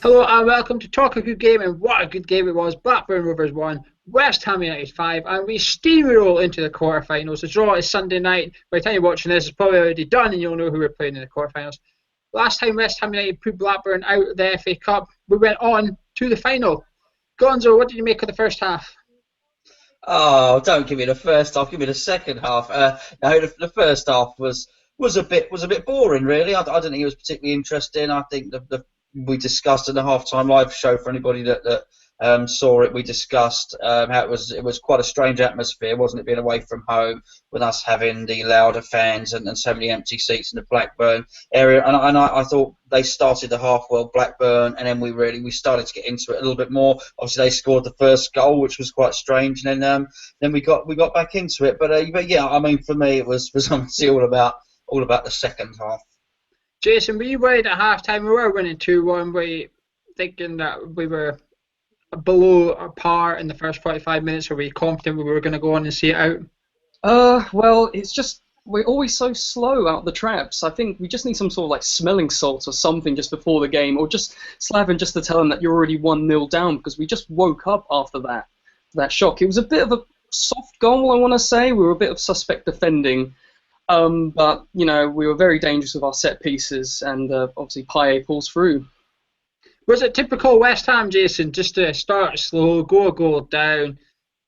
Hello and welcome to Talk a Good Game, and what a good game it was. Blackburn Rovers 1, West Ham United 5, and we steamroll into the quarterfinals. The draw is Sunday night. By the time you're watching this, it's probably already done and you'll know who we're playing in the quarterfinals. Last time West Ham United put Blackburn out of the FA Cup, we went on to the final. Gonzo, what did you make of the first half? Oh, don't give me the first half. Give me the second half. No, the first half was a bit boring, really. I didn't think it was particularly interesting. I think we discussed in the halftime live show for anybody that saw it. We discussed how it was quite a strange atmosphere, wasn't it, being away from home with us having the louder fans and so many empty seats in the Blackburn area. And I thought they started the half well, Blackburn, and then we started to get into it a little bit more. Obviously, they scored the first goal, which was quite strange, and then we got back into it. But yeah, I mean, for me, it was obviously all about the second half. Jason, were you worried at halftime? We were winning 2-1. Were you thinking that we were below our par in the first 45 minutes? Or were you confident we were going to go on and see it out? Well, it's just we're always so slow out the traps. I think we just need some sort of like smelling salts or something just before the game, or just Slaven just to tell them that you're already 1-0 down, because we just woke up after that shock. It was a bit of a soft goal, I want to say. We were a bit of suspect defending, but we were very dangerous with our set pieces, and obviously Payet pulls through. Was it typical West Ham, Jason, just to start slow, go a goal down,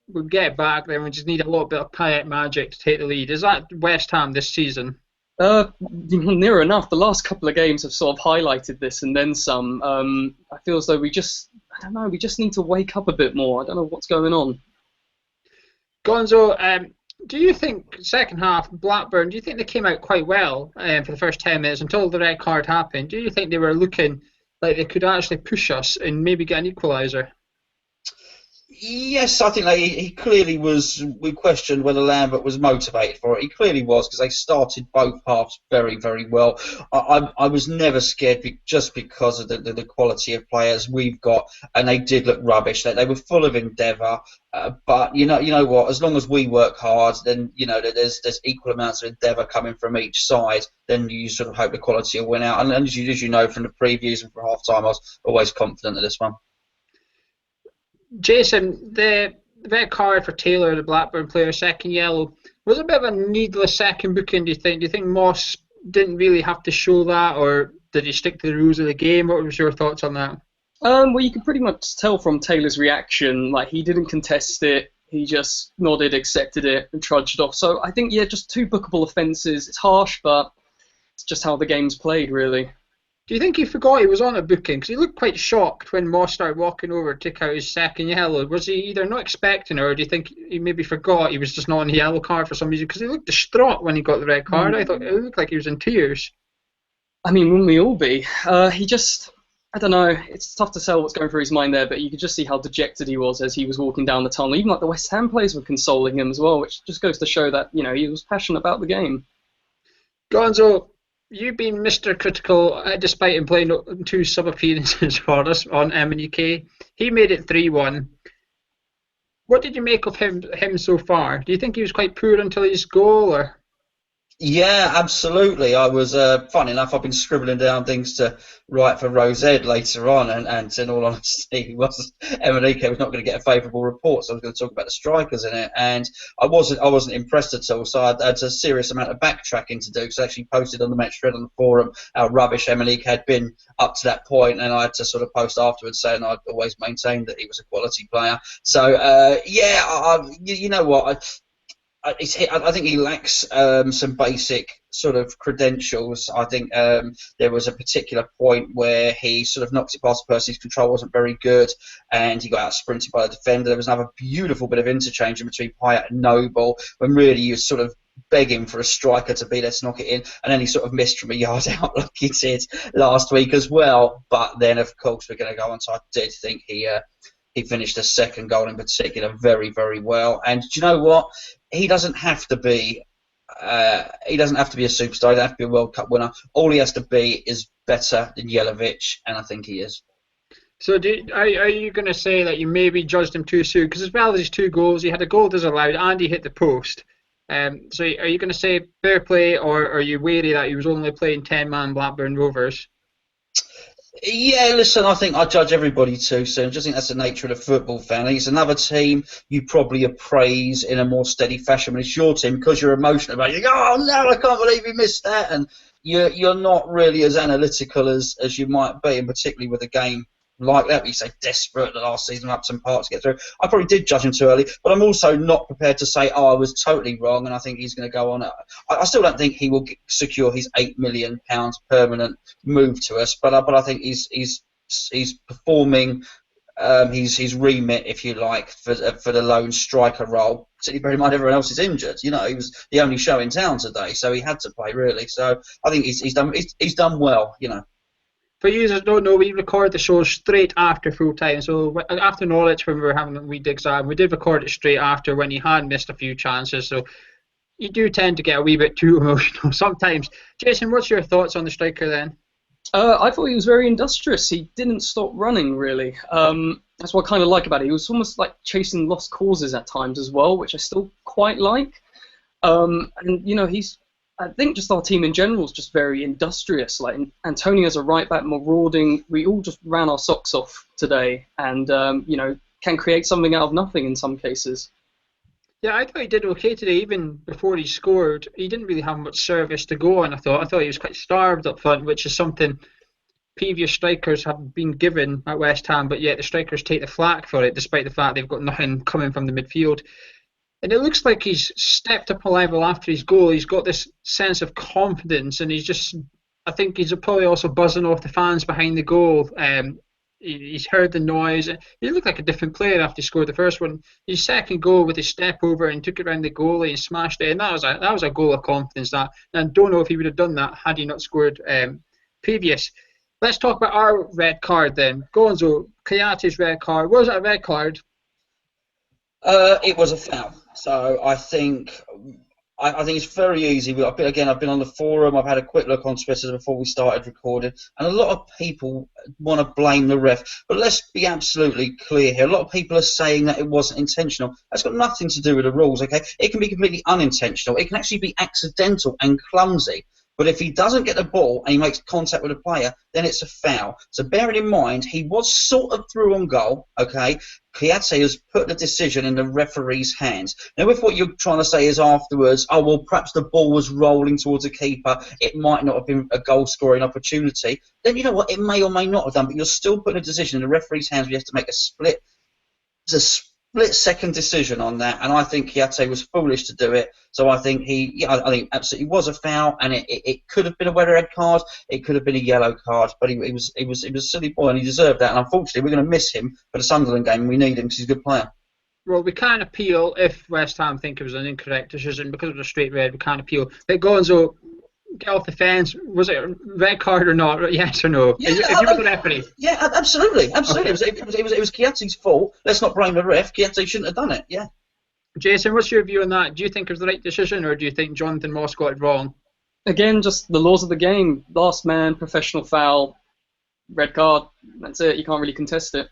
we get back, then we just need a little bit of Payet magic to take the lead? Is that West Ham this season? Near enough. The last couple of games have sort of highlighted this and then some. I feel as though I don't know, we just need to wake up a bit more. I don't know what's going on. Gonzo, do you think second half Blackburn? Do you think they came out quite well for the first 10 minutes until the red card happened? Do you think they were looking like they could actually push us and maybe get an equaliser? Yes, I think he clearly was. We questioned whether Lambert was motivated for it. He clearly was, because they started both halves very, very well. I was never scared just because of the quality of players we've got, and they did look rubbish. They were full of endeavour, but you know what? As long as we work hard, then there's equal amounts of endeavour coming from each side. Then you sort of hope the quality will win out. And as you know from the previews and from half time, I was always confident of this one. Jason, the red card for Taylor, the Blackburn player, second yellow, was a bit of a needless second booking, do you think? Do you think Moss didn't really have to show that, or did he stick to the rules of the game? What was your thoughts on that? Well, you can pretty much tell from Taylor's reaction, like he didn't contest it, he just nodded, accepted it, and trudged off. So I think, yeah, just two bookable offences. It's harsh, but it's just how the game's played, really. Do you think he forgot he was on a booking? Because he looked quite shocked when Moss started walking over to take out his second yellow. Was he either not expecting it, or do you think he maybe forgot he was just not on the yellow card for some reason? Because he looked distraught when he got the red card. I thought it looked like he was in tears. I mean, wouldn't we all be? He just, I don't know, it's tough to tell what's going through his mind there, but you could just see how dejected he was as he was walking down the tunnel. Even like the West Ham players were consoling him as well, which just goes to show that, he was passionate about the game. Gonzo, you've been Mr. Critical despite him playing 2 sub-appearances for us on MNUK. He made it 3-1. What did you make of him so far? Do you think he was quite poor until his goal, or? Yeah, absolutely. I was, funny enough, I've been scribbling down things to write for Rose Ed later on, and in all honesty, Emenike was not going to get a favourable report, so I was going to talk about the strikers in it, and I wasn't impressed at all. So I had a serious amount of backtracking to do, because I actually posted on the match thread on the forum how rubbish Emenike had been up to that point, and I had to sort of post afterwards saying I'd always maintained that he was a quality player. So you know what? I think he lacks some basic sort of credentials. I think there was a particular point where he sort of knocked it past the person. His control wasn't very good, and he got out sprinted by the defender. There was another beautiful bit of interchange in between Payet and Noble, when really he was sort of begging for a striker to be there to knock it in, and then he sort of missed from a yard out like he did last week as well. But then, of course, we're going to go on. So I did think he finished the second goal in particular very, very well. And do you know what? He doesn't have to be. He doesn't have to be a superstar. He doesn't have to be a World Cup winner. All he has to be is better than Jelavic, and I think he is. So are you going to say that you maybe judged him too soon? Because as well as his 2 goals, he had a goal disallowed and he hit the post. So are you going to say fair play, or are you wary that he was only playing 10-man Blackburn Rovers? Yeah, listen, I think I judge everybody too soon. I just think that's the nature of the football fan. It's another team you probably appraise in a more steady fashion. When it's your team, because you're emotional about it, you go, oh no, I can't believe we missed that. And you're not really as analytical as you might be, and particularly with a game like that, where you say desperate the last season, Upton Park to get through. I probably did judge him too early, but I'm also not prepared to say, oh, I was totally wrong, and I think he's going to go on. I still don't think he will secure his £8 million permanent move to us, but I think he's performing his remit, if you like, for the lone striker role. Particularly, bear in mind everyone else is injured. You know, he was the only show in town today, so he had to play really. So I think he's done well. You know. For users who don't know, we record the show straight after full time. So after Norwich, when we were having a wee digs on, we did record it straight after when he had missed a few chances. So you do tend to get a wee bit too emotional sometimes. Jason, what's your thoughts on the striker then? I thought he was very industrious. He didn't stop running, really. That's what I kind of like about it. He was almost like chasing lost causes at times as well, which I still quite like. And, you know, I think just our team in general is just very industrious. Like Antonio as a right back, marauding. We all just ran our socks off today, and you know, can create something out of nothing in some cases. Yeah, I thought he did okay today. Even before he scored, he didn't really have much service to go on. I thought he was quite starved up front, which is something previous strikers have been given at West Ham, but yet the strikers take the flak for it, despite the fact they've got nothing coming from the midfield. And it looks like he's stepped up a level after his goal. He's got this sense of confidence, and I think he's probably also buzzing off the fans behind the goal. He's heard the noise. He looked like a different player after he scored the first one. His second goal with his step over and took it around the goalie and smashed it, and that was a goal of confidence. And I don't know if he would have done that had he not scored previous. Let's talk about our red card then. Gonzo, Kayate's red card. Was it a red card? It was a foul. So I think it's very easy. I've been on the forum. I've had a quick look on Twitter before we started recording, and a lot of people want to blame the ref. But let's be absolutely clear here. A lot of people are saying that it wasn't intentional. That's got nothing to do with the rules. Okay, it can be completely unintentional. It can actually be accidental and clumsy. But if he doesn't get the ball and he makes contact with a player, then it's a foul. So bearing in mind, he was sort of through on goal, okay? Kayate has put the decision in the referee's hands. Now, if what you're trying to say is afterwards, oh, well, perhaps the ball was rolling towards a keeper, it might not have been a goal-scoring opportunity, then you know what, it may or may not have done, but you're still putting a decision in the referee's hands where you have to make a split-second decision on that, and I think Kayate was foolish to do it. So I think I think absolutely was a foul, and it could have been a red card, it could have been a yellow card, but he was a silly boy, and he deserved that. And unfortunately, we're going to miss him for the Sunderland game, and we need him because he's a good player. Well, we can't appeal if West Ham think it was an incorrect decision because of the straight red. We can't appeal. But Gonzo, get off the fence. Was it a red card or not? Yes or no? Yeah, if you were the referee. Yeah, absolutely. Okay. It was Kiate's fault. Let's not blame the ref. Kiate shouldn't have done it. Yeah. Jason, what's your view on that? Do you think it was the right decision, or do you think Jonathan Moss got it wrong? Again, just the laws of the game. Last man, professional foul, red card. That's it. You can't really contest it.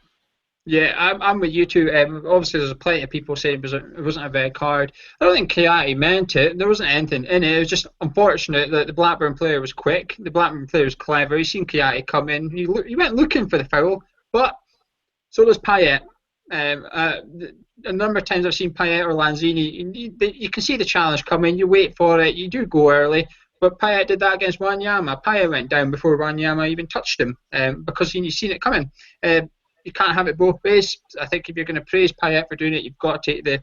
Yeah, I'm with you too. Obviously, there's plenty of people saying it wasn't a red card. I don't think Kayate meant it. There wasn't anything in it. It was just unfortunate that the Blackburn player was quick. The Blackburn player was clever. He seen Kayate come in. He went looking for the foul, but so does Payet. A number of times I've seen Payet or Lanzini. You can see the challenge coming. You wait for it. You do go early. But Payet did that against Wanyama. Payet went down before Wanyama even touched him because he'd seen it coming. You can't have it both ways. I think if you're going to praise Payet for doing it, you've got to take the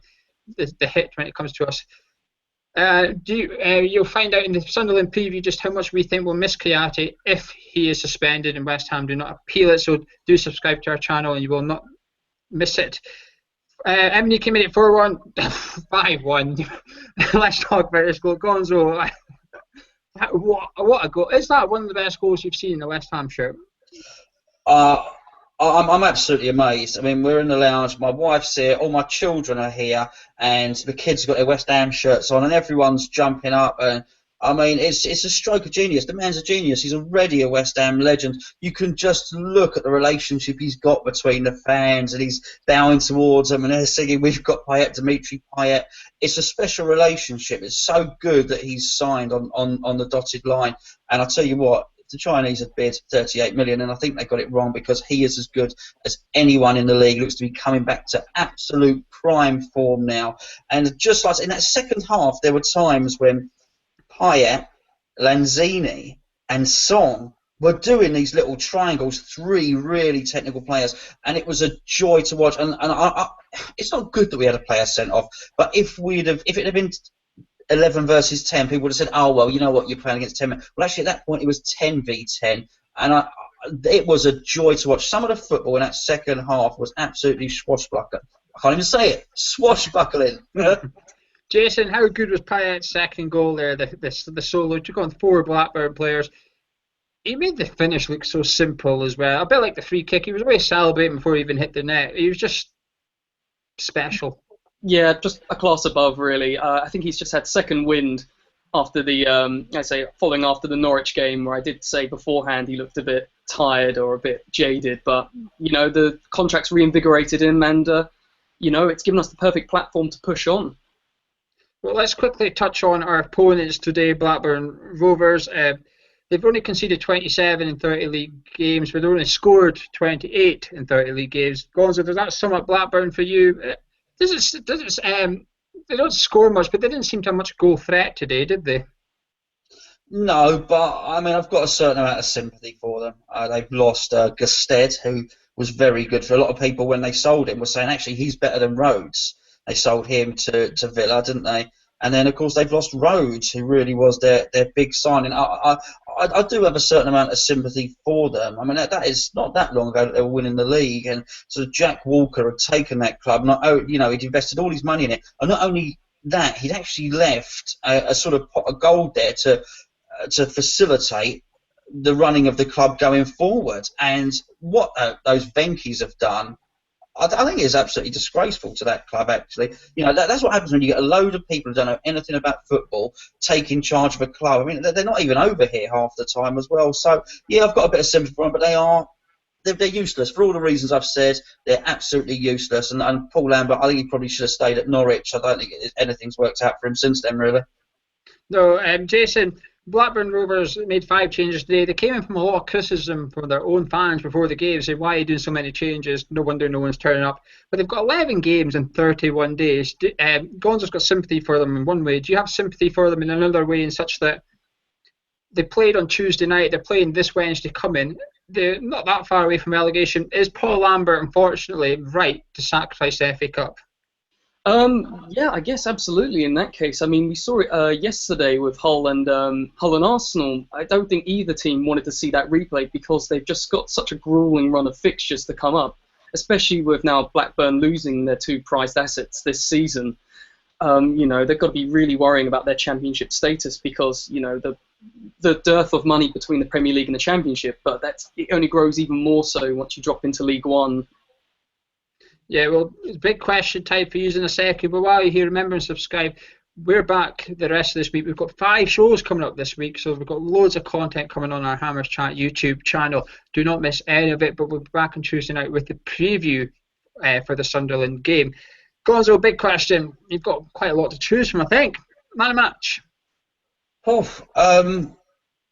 hit when it comes to us. You'll find out in the Sunderland preview just how much we think we'll miss Kayate if he is suspended and West Ham do not appeal it. So do subscribe to our channel and you will not miss it. Emily came in at 4-1, 5-1. Let's talk about this goal. Gonzo, what a goal. Is that one of the best goals you've seen in the West Ham shirt? I'm absolutely amazed. I mean, we're in the lounge, my wife's here, all my children are here, and the kids have got their West Ham shirts on, and everyone's jumping up. And I mean, it's a stroke of genius. The man's a genius. He's already a West Ham legend. You can just look at the relationship he's got between the fans, and he's bowing towards them, and they're singing, "We've got Payet, Dimitri Payet." It's a special relationship. It's so good that he's signed on the dotted line. And I tell you what, the Chinese had bid 38 million, and I think they got it wrong because he is as good as anyone in the league. Looks to be coming back to absolute prime form now. And just like in that second half, there were times when Payet, Lanzini, and Song were doing these little triangles, three really technical players, and it was a joy to watch. And it's not good that we had a player sent off, but if it had been 11 versus 10, people would have said, "Oh well, you know what, you're playing against 10 men." Well, actually, at that point, it was 10 v 10, and it was a joy to watch. Some of the football in that second half was absolutely swashbuckling. I can't even say it. Swashbuckling. Jason, how good was Payet's second goal there? The solo took on 4 Blackburn players. He made the finish look so simple as well. A bit like the free kick. He was always celebrating before he even hit the net. He was just special. Yeah, just a class above, really. I think he's just had second wind after following after the Norwich game, where I did say beforehand he looked a bit tired or a bit jaded, but the contract's reinvigorated him, and it's given us the perfect platform to push on. Well, let's quickly touch on our opponents today, Blackburn Rovers. They've only conceded 27 in 30 league games, but they've only scored 28 in 30 league games. Gonzo, does that sum up Blackburn for you? They don't score much, but they didn't seem to have much goal threat today, did they? No, but I mean, I've got a certain amount of sympathy for them. They've lost Gusted, who was very good for a lot of people when they sold him, were saying actually he's better than Rhodes. They sold him to Villa, didn't they? And then, of course, they've lost Rhodes, who really was their big signing. I do have a certain amount of sympathy for them. I mean, that is not that long ago that they were winning the league, and so Jack Walker had taken that club. He'd invested all his money in it, and not only that, he'd actually left a sort of pot of gold there to facilitate the running of the club going forward. And what those Venkies have done, I think it's absolutely disgraceful to that club, actually. That's what happens when you get a load of people who don't know anything about football taking charge of a club. I mean, they're not even over here half the time as well. So, yeah, I've got a bit of sympathy for them, but they're useless. For all the reasons I've said, they're absolutely useless. And Paul Lambert, I think he probably should have stayed at Norwich. I don't think anything's worked out for him since then, really. No, Jason, Blackburn Rovers made 5 changes today. They came in from a lot of criticism from their own fans before the game, saying, why are you doing so many changes? No wonder no one's turning up. But they've got 11 games in 31 days. Gonzo's got sympathy for them in one way. Do you have sympathy for them in another way, in such that they played on Tuesday night, they're playing this Wednesday coming, they're not that far away from relegation? Is Paul Lambert, unfortunately, right to sacrifice the FA Cup? Yeah, I guess absolutely in that case. I mean, we saw it yesterday with Hull and Arsenal. I don't think either team wanted to see that replay because they've just got such a grueling run of fixtures to come up, especially with now Blackburn losing their 2 prized assets this season. They've got to be really worrying about their championship status because, the dearth of money between the Premier League and the Championship, but it only grows even more so once you drop into League One. Yeah, well, it's big question time for you in a second, but while you're here, remember and subscribe. We're back the rest of this week. We've got 5 shows coming up this week, so we've got loads of content coming on our Hammers Chat YouTube channel. Do not miss any of it, but we'll be back on Tuesday night with the preview for the Sunderland game. Gonzo, big question. You've got quite a lot to choose from, I think. Man of match. Payet.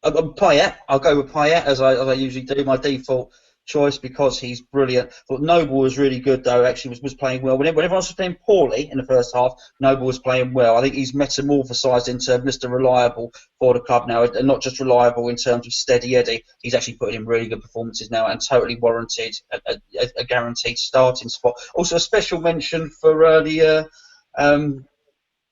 I'll go with Payet as I usually do. My default choice because he's brilliant. Thought Noble was really good though. Actually, was playing well. When everyone was playing poorly in the first half, Noble was playing well. I think he's metamorphosised into Mr. Reliable for the club now, and not just reliable in terms of steady Eddie. He's actually putting in really good performances now and totally warranted a guaranteed starting spot. Also, a special mention for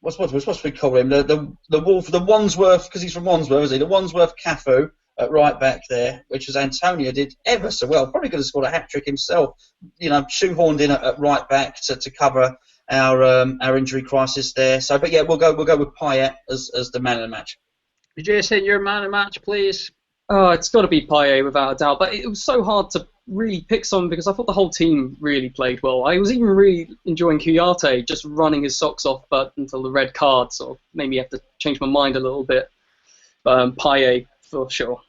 what's we call him? The Wolf, the Wandsworth, because he's from Wandsworth, is he? The Wandsworth Cafu at right back there, which was Antonio did ever so well. Probably could have scored a hat-trick himself. Shoehorned in at right back to cover our injury crisis there. So, but yeah, we'll go with Payet as the man of the match. Jason, your man of the match, please. Oh, it's got to be Payet without a doubt. But it was so hard to really pick someone because I thought the whole team really played well. I was even really enjoying Kouyaté just running his socks off, but until the red card, so maybe have to change my mind a little bit. But Payet for sure.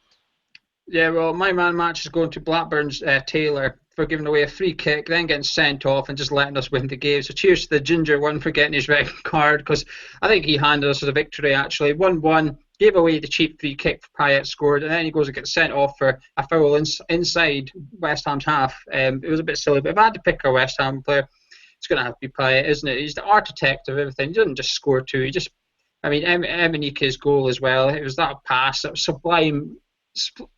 Yeah, well, my man match is going to Blackburn's Taylor for giving away a free kick, then getting sent off and just letting us win the game. So cheers to the ginger one for getting his red card, because I think he handed us a victory, actually. 1-1, gave away the cheap free kick for Payet scored, and then he goes and gets sent off for a foul inside West Ham's half. It was a bit silly, but if I had to pick a West Ham player, it's going to have to be Payet, isn't it? He's the architect of everything. He doesn't just score two. He just, I mean, Emenike's goal as well. It was that pass, that was sublime.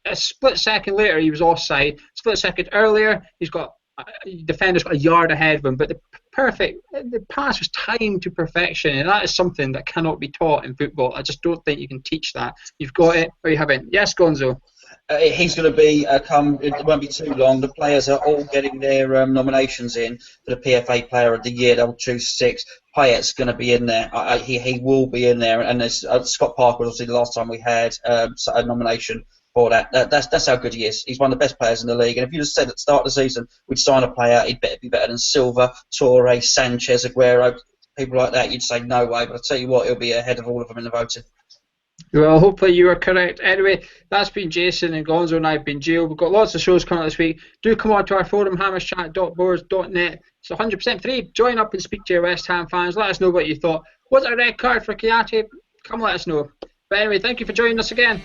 A split second later, he was offside. Split second earlier, he's got defender's got a yard ahead of him, but the pass was timed to perfection, and that is something that cannot be taught in football. I just don't think you can teach that. You've got it or you haven't. Yes, Gonzo. He's going to be it won't be too long. The players are all getting their nominations in for the PFA Player of the Year. They'll choose 6. Payet's going to be in there. He will be in there. And there's, Scott Parker was obviously the last time we had a nomination for that. That's how good he is. He's one of the best players in the league. And if you just said at the start of the season we'd sign a player, he'd better be better than Silva, Torre, Sanchez, Aguero, people like that, you'd say no way. But I'll tell you what, he'll be ahead of all of them in the voting. Well, hopefully you are correct. Anyway, that's been Jason and Gonzo, and I've been Geo. We've got lots of shows coming out this week. Do come on to our forum, hammerschat.boards.net. It's 100% free. Join up and speak to your West Ham fans. Let us know what you thought. Was it a red card for Kouyaté? Come let us know. But anyway, thank you for joining us again.